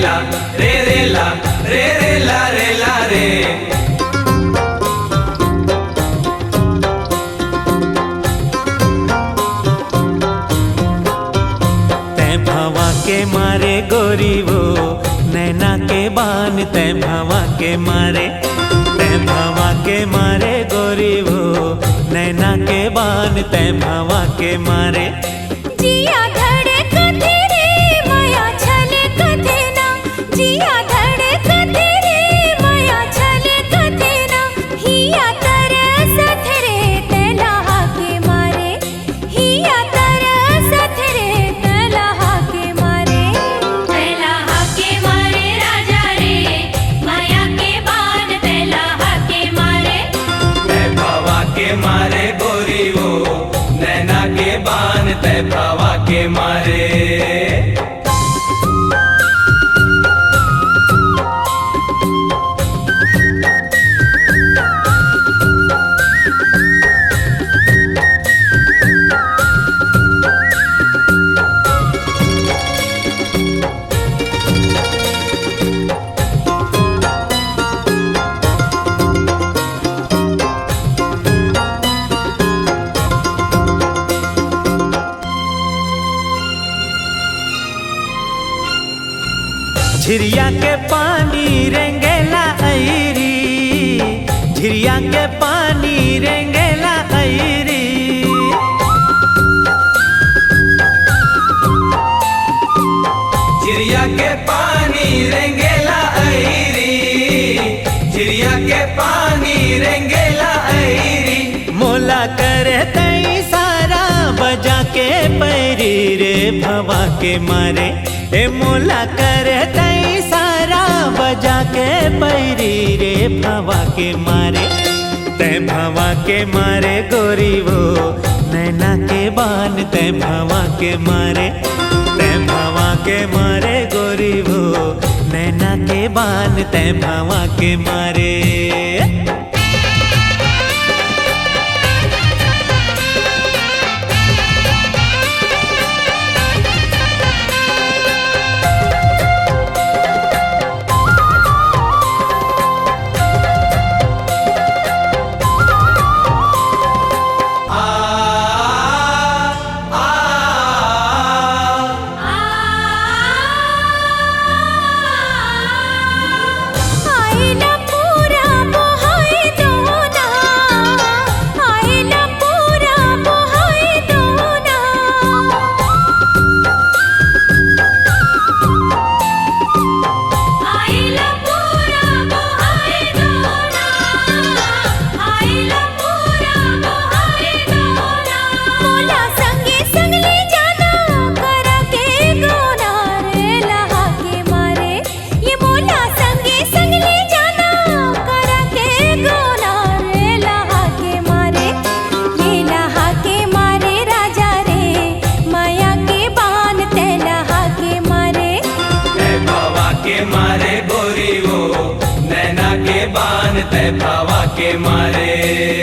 ला रे रे ला रे रे ला रे ला रे। भवा के मारे गोरी वो नैना के बान, तै भवा के मारे, तै भवा के मारे गोरी वो नैना के बान, तै भवा के मारे। जिया धड़े कथे रे माया छले कथे ना, जिया धड़े कथे रे माया छले कथे ना, हिया तरसत रे तैलाहा के मारे, हिया तरसत रे तैलाहा के मारे। तैलाहा के मारे राजा रे माया के बान, तैलाहा के मारे। तै भवा के मारे गोरी वो नैना के बान, तै भवा के मारे। झिरिया के पानी रेंगेला ऐरी, झिरिया के पानी रेंगेला ऐरी। झिरिया के पानी रेंगेला ऐरी, झिरिया के पानी रेंगेला ऐरी। मोला करे तई सारा बजा के पैरी रे भवा के मारे, ए मोला करे तई सारा बजा के पैरी रे भवा के मारे। तै भवा के मारे गोरी वो नैना के बान, तै भवा के मारे, तै भवा के मारे गोरी वो नैना के बान, तै भवा के मारे। तै भवा के मारे।